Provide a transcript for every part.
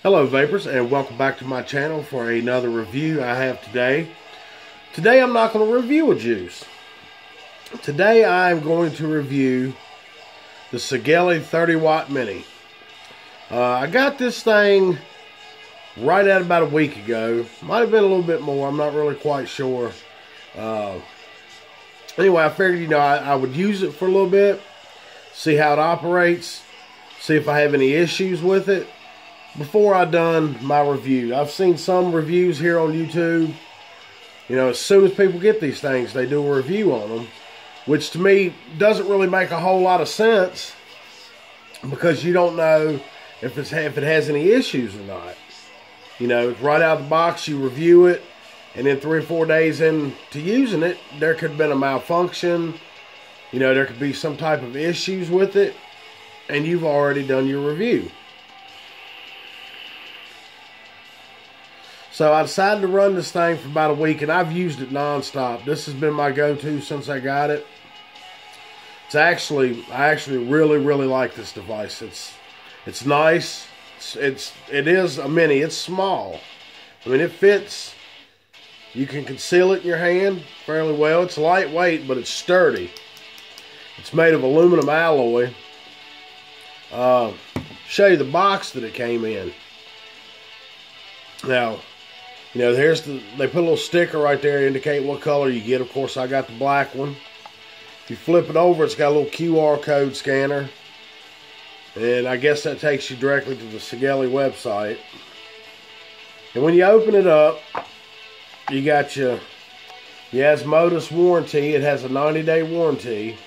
Hello Vapors, and welcome back to my channel for another review I have today. Today I'm not going to review a juice. Today I'm going to review the Sigelei 30 Watt Mini. I got this thing right at about a week ago. Might have been a little bit more, I'm not really quite sure. Anyway, I figured I would use it for a little bit, see how it operates, see if I have any issues with it before I done my review. I've seen some reviews here on YouTube. As soon as people get these things, they do a review on them, which to me doesn't really make a whole lot of sense because you don't know if it has any issues or not. It's right out of the box, you review it, and then 3 or 4 days into using it, there could have been a malfunction. There could be some type of issues with it, and you've already done your review. So I decided to run this thing for about a week, and I've used it non-stop. This has been my go-to since I got it. I actually really like this device. It's nice. It is a mini. It's small. I mean, it fits. You can conceal it in your hand fairly well. It's lightweight, but it's sturdy. It's made of aluminum alloy. Show you the box that it came in. Now, they put a little sticker right there to indicate what color you get. Of course, I got the black one. If you flip it over, it's got a little QR code scanner. And I guess that takes you directly to the Sigelei website. And when you open it up, you got your Asmodeus warranty. It has a 90-day warranty.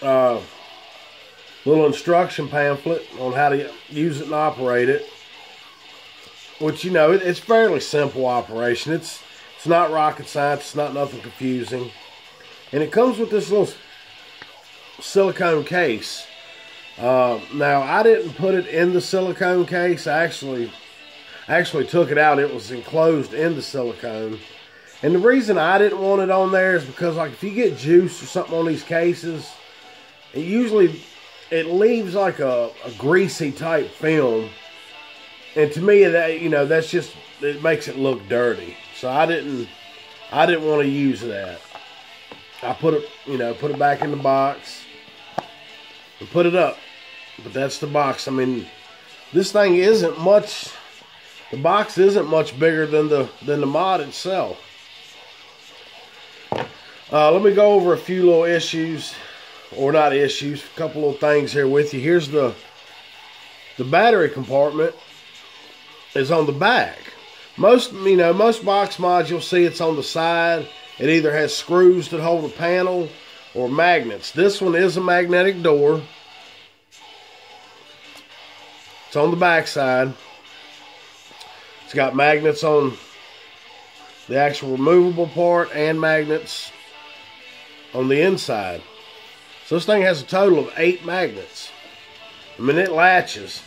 Little instruction pamphlet on how to use it and operate it. Which, it's fairly simple operation. It's not rocket science. It's not nothing confusing. And it comes with this little silicone case. Now, I didn't put it in the silicone case. I actually took it out. It was enclosed in the silicone. And the reason I didn't want it on there is because, if you get juice or something on these cases, it leaves like a greasy type film. And to me, that's just, it makes it look dirty. So I didn't want to use that. I put it back in the box and put it up. But that's the box. I mean, this thing isn't much. The box isn't much bigger than the mod itself. Let me go over a few little issues, or not issues, a couple little things here with you. Here's the battery compartment. Is on the back. Most box mods you'll see it's on the side. It either has screws that hold a panel or magnets. This one is a magnetic door. It's on the back side. It's got magnets on the actual removable part and magnets on the inside. So this thing has a total of 8 magnets. I mean, it latches.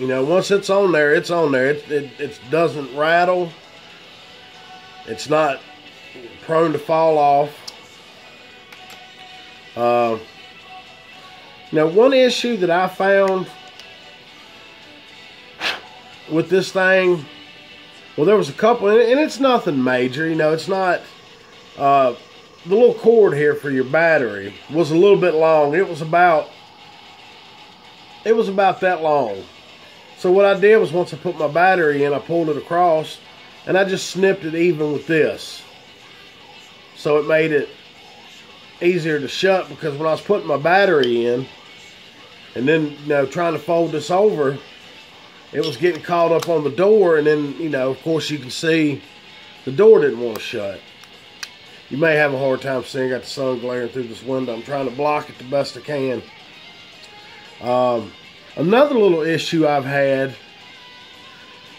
Once it's on there, it's on there. It doesn't rattle. It's not prone to fall off. One issue that I found with this thing, well, there was a couple, and it's nothing major. It's not, the little cord here for your battery was a little bit long. It was about that long. So what I did was, once I put my battery in, I pulled it across, and I just snipped it even with this. So it made it easier to shut, because when I was putting my battery in, and then, trying to fold this over, it was getting caught up on the door, and then, of course you can see the door didn't want to shut. You may have a hard time seeing, got the sun glaring through this window. I'm trying to block it the best I can. Another little issue I've had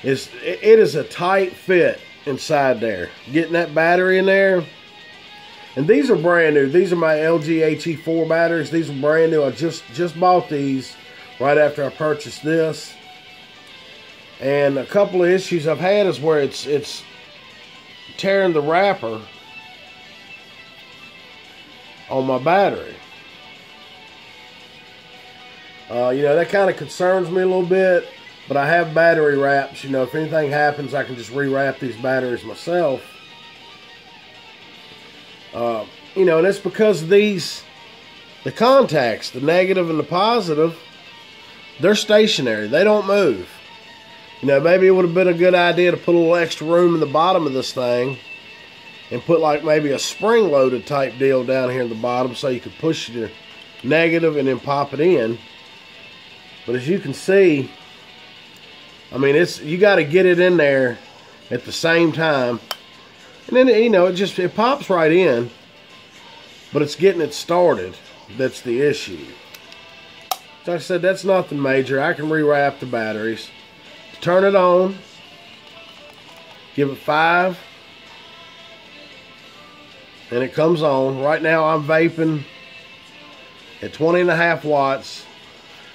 is it is a tight fit inside there. Getting that battery in there. And these are brand new. These are my LG HE4 batteries. These are brand new. I just bought these right after I purchased this. And a couple of issues I've had is where it's tearing the wrapper on my battery. You know, that kind of concerns me a little bit, but I have battery wraps. You know, if anything happens, I can just rewrap these batteries myself. You know, and it's because the contacts, the negative and the positive, they're stationary. They don't move. You know, maybe it would have been a good idea to put a little extra room in the bottom of this thing and put like maybe a spring-loaded type deal down here in the bottom so you could push your negative and then pop it in. But as you can see, I mean, you got to get it in there at the same time. And then, you know, it pops right in, but it's getting it started that's the issue. So like I said, that's nothing major. I can rewrap the batteries. Turn it on. Give it 5. And it comes on. Right now I'm vaping at 20.5 watts.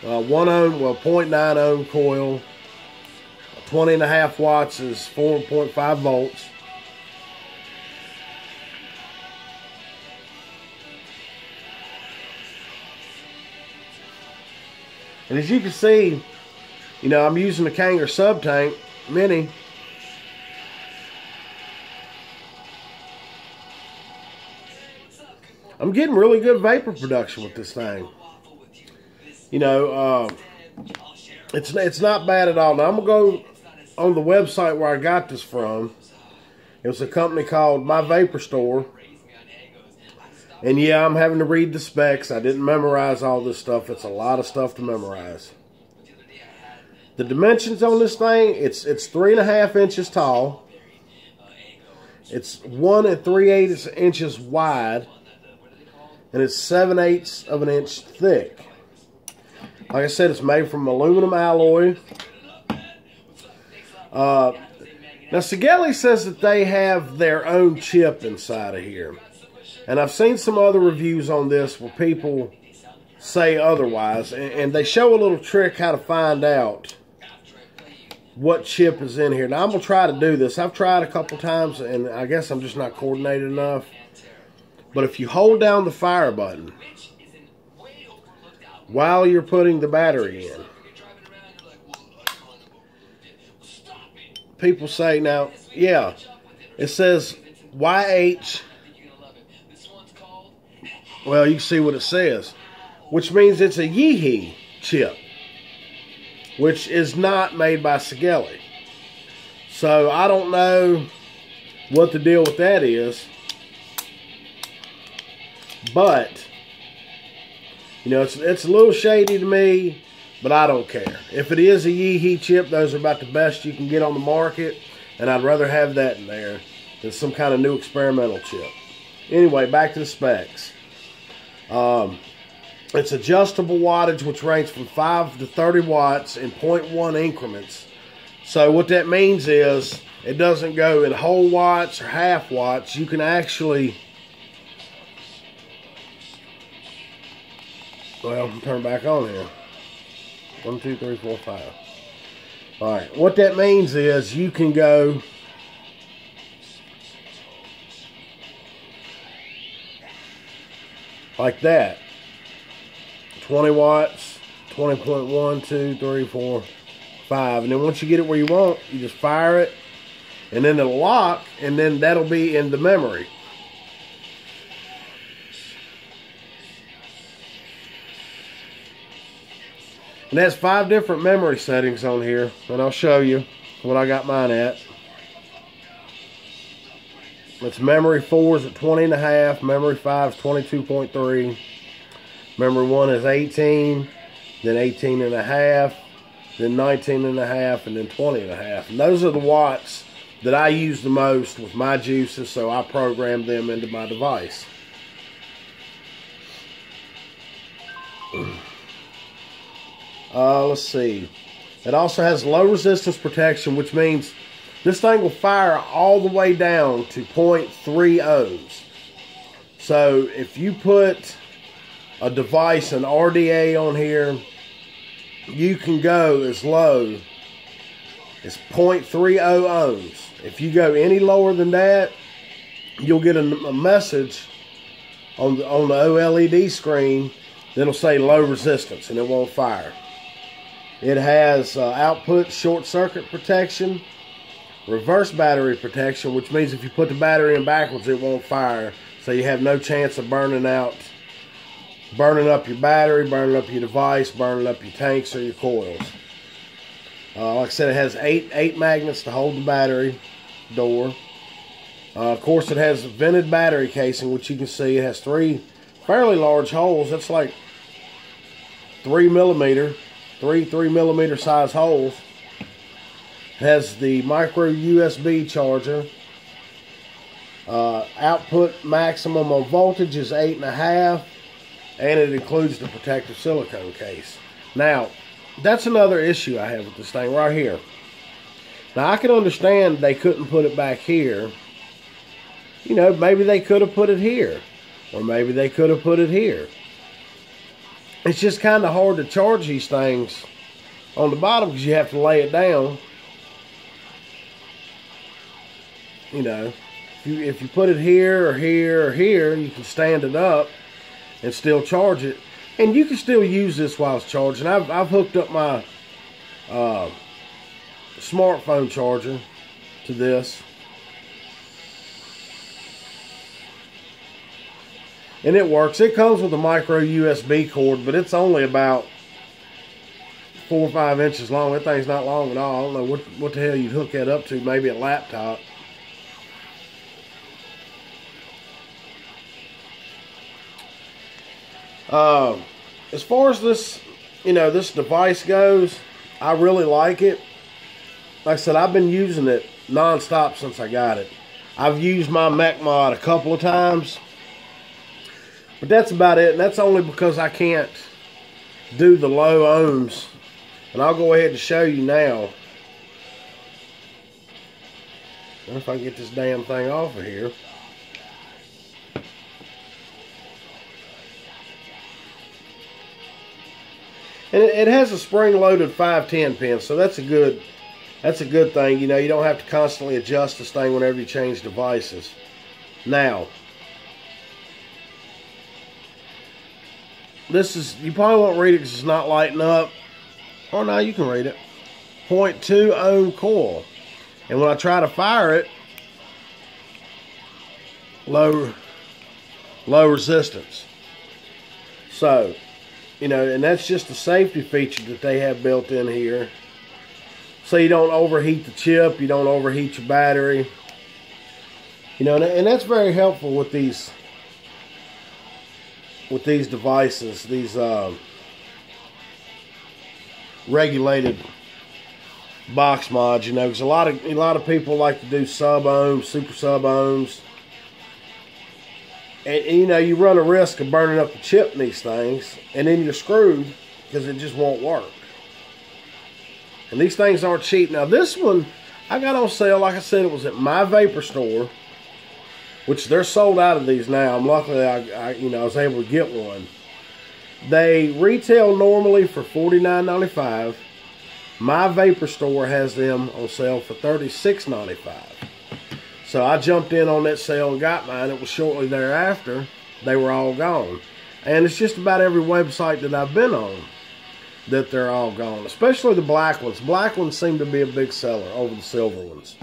1 ohm, well, 0.9 ohm coil. 20.5 watts is 4.5 volts. And as you can see, you know, I'm using the Kanger Sub-Tank Mini. I'm getting really good vapor production with this thing. You know, it's not bad at all. Now, I'm going to go on the website where I got this from. It was a company called My Vapor Store. And yeah, I'm having to read the specs. I didn't memorize all this stuff. It's a lot of stuff to memorize. The dimensions on this thing, it's 3.5 inches tall. It's 1 3/8 inches wide. And it's 7/8 of an inch thick. Like I said, it's made from aluminum alloy. Now, Sigelei says that they have their own chip inside of here. And I've seen some other reviews on this where people say otherwise. And they show a little trick how to find out what chip is in here. Now, I'm going to try to do this. I've tried a couple times, and I guess I'm just not coordinated enough. But if you hold down the fire button while you're putting the battery in, people say, now, yeah, it says YH. Well, you can see what it says, which means it's a Yeehee chip, which is not made by Sigelei. So I don't know what the deal with that is, but you know, it's a little shady to me, but I don't care. If it is a Yeehee chip, those are about the best you can get on the market, and I'd rather have that in there than some kind of new experimental chip. Anyway, back to the specs. It's adjustable wattage, which ranges from 5 to 30 watts in 0.1 increments. So what that means is it doesn't go in whole watts or half watts. You can actually, well, turn back on here. 1, 2, 3, 4, 5. All right. What that means is you can go like that. 20 watts, 20.1, 2, 3, 4, 5. And then once you get it where you want, you just fire it. And then it'll lock, and then that'll be in the memory. And that's 5 different memory settings on here. And I'll show you what I got mine at. It's memory 4 is at 20.5, memory 5 is 22.3, memory 1 is 18, then 18.5, then 19.5, and then 20.5. And those are the watts that I use the most with my juices, so I program them into my device. Let's see. It also has low resistance protection, which means this thing will fire all the way down to 0.3 ohms. So if you put a device, an RDA on here, you can go as low as 0.30 ohms. If you go any lower than that, you'll get a message on the OLED screen it'll say low resistance and it won't fire. It has output short circuit protection, reverse battery protection, which means if you put the battery in backwards, it won't fire. So you have no chance of burning up your battery, burning up your device, burning up your tanks or your coils. Like I said, it has eight magnets to hold the battery door. Of course, it has a vented battery casing, which you can see it has 3 fairly large holes. That's like 3 millimeter size holes. It has the micro USB charger. Output maximum of voltage is 8.5, and it includes the protective silicone case. Now, that's another issue I have with this thing right here. Now, I can understand they couldn't put it back here. You know, maybe they could have put it here, or maybe they could have put it here. It's just kind of hard to charge these things on the bottom because you have to lay it down. You know, if you put it here or here or here, you can stand it up and still charge it. And you can still use this while it's charging. I've hooked up my smartphone charger to this. And it works. It comes with a micro USB cord, but it's only about 4 or 5 inches long. That thing's not long at all. I don't know what the hell you'd hook that up to. Maybe a laptop. As far as this, this device goes, I really like it. Like I said, I've been using it non-stop since I got it. I've used my Mech Mod a couple of times, but that's about it. And that's only because I can't do the low ohms. And I'll go ahead and show you now. I wonder if I can get this damn thing off of here. And it has a spring-loaded 510 pin, so that's a good thing. You don't have to constantly adjust this thing whenever you change devices. Now, you probably won't read it because it's not lighting up. Oh no, you can read it. 0.2 ohm coil. And when I try to fire it, low resistance. So, and that's just a safety feature that they have built in here. So you don't overheat the chip, you don't overheat your battery. And that's very helpful with these devices, these regulated box mods, because a lot of people like to do sub-ohms, super sub-ohms. And you run a risk of burning up the chip in these things, and then you're screwed because it just won't work. And these things aren't cheap. Now this one I got on sale, like I said, it was at my vapor store, which they're sold out of these now. I'm luckily I was able to get one. They retail normally for $49.95. My vapor store has them on sale for $36.95. So I jumped in on that sale and got mine. It was shortly thereafter. They were all gone. And it's just about every website that I've been on that they're all gone. Especially the black ones. Black ones seem to be a big seller over the silver ones.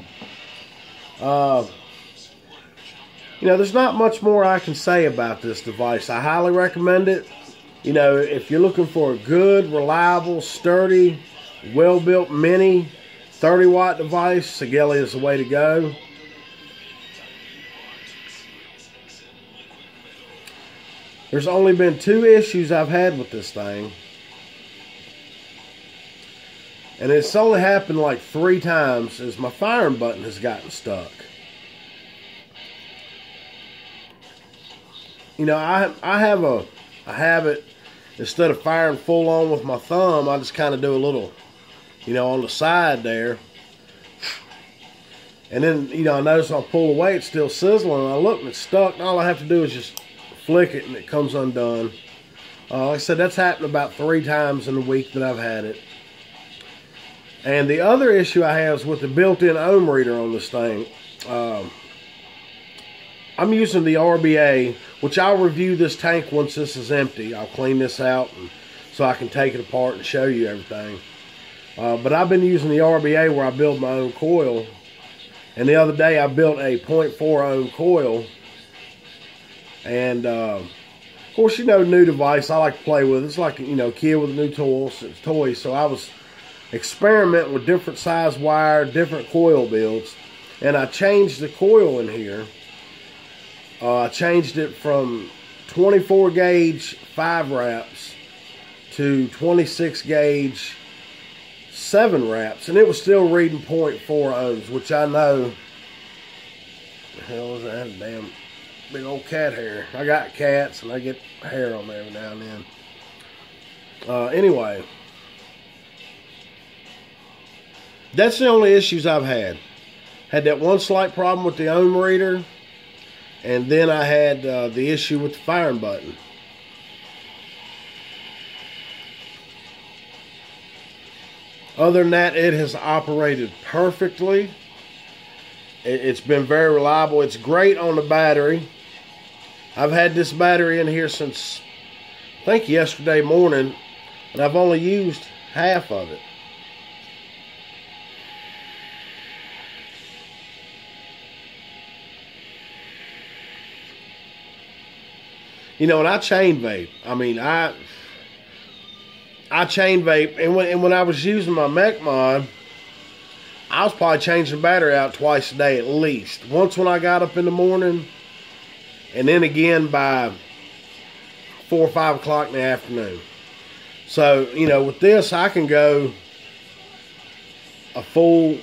There's not much more I can say about this device. I highly recommend it. If you're looking for a good, reliable, sturdy, well-built mini 30-watt device, Sigelei is the way to go. There's only been 2 issues I've had with this thing. And it's only happened like 3 times as my firing button has gotten stuck. I have a habit, instead of firing full on with my thumb, I just kind of do a little, on the side there. And then, I notice I'll pull away, it's still sizzling, and I look and it's stuck, and all I have to do is just flick it and it comes undone. Like I said, that's happened about 3 times in the week that I've had it. And the other issue I have is with the built-in ohm reader on this thing. I'm using the RBA, which I'll review this tank once this is empty. I'll clean this out so I can take it apart and show you everything. But I've been using the RBA where I build my own coil. And the other day I built a 0.4 ohm coil. And of course, you know, new device I like to play with. It's like, you know, a kid with a new toy. So I was experimenting with different size wire, different coil builds. And I changed the coil in here. I changed it from 24 gauge 5 wraps to 26 gauge 7 wraps, and it was still reading 0.4 ohms, which I know. The hell is that? Damn big old cat hair. I got cats and I get hair on there every now and then. Anyway, that's the only issues I've had. Had that one slight problem with the ohm reader. And then I had the issue with the firing button. Other than that, it has operated perfectly. It's been very reliable. It's great on the battery. I've had this battery in here since, I think, yesterday morning. And I've only used half of it. You know, and I chain vape. I mean, I chain vape, and when I was using my mech mod, I was probably changing the battery out twice a day at least. Once when I got up in the morning, and then again by 4 or 5 o'clock in the afternoon. So, you know, with this, I can go a full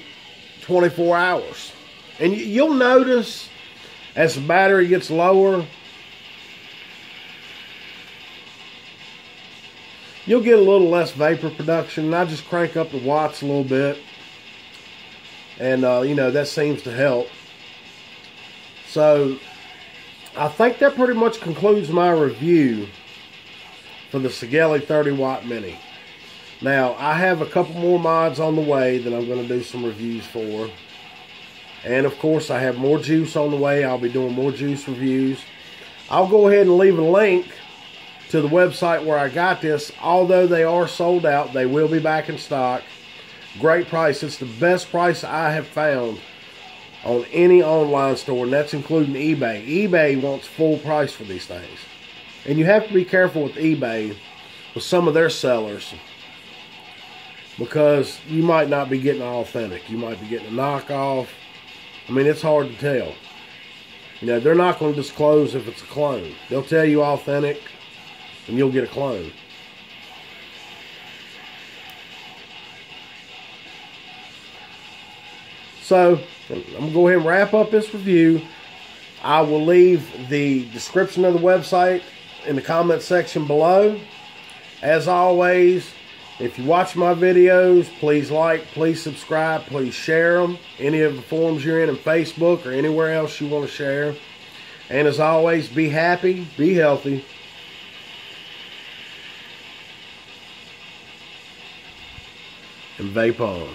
24 hours. And you'll notice as the battery gets lower, you'll get a little less vapor production. And I just crank up the watts a little bit. And, you know, that seems to help. So, I think that pretty much concludes my review for the Sigelei 30 watt mini. Now, I have a couple more mods on the way that I'm going to do some reviews for. And, of course, I have more juice on the way. I'll be doing more juice reviews. I'll go ahead and leave a link to the website where I got this. Although they are sold out, they will be back in stock. Great price. It's the best price I have found on any online store, and that's including eBay. eBay wants full price for these things. And you have to be careful with eBay with some of their sellers, because you might not be getting authentic. You might be getting a knockoff. I mean, it's hard to tell. You know, they're not going to disclose if it's a clone. They'll tell you authentic, and you'll get a clone. So, I'm going to go ahead and wrap up this review. I will leave the description of the website in the comment section below. As always, if you watch my videos, please like, please subscribe, please share them. Any of the forums you're in Facebook or anywhere else you want to share. And as always, be happy, be healthy, and vape on.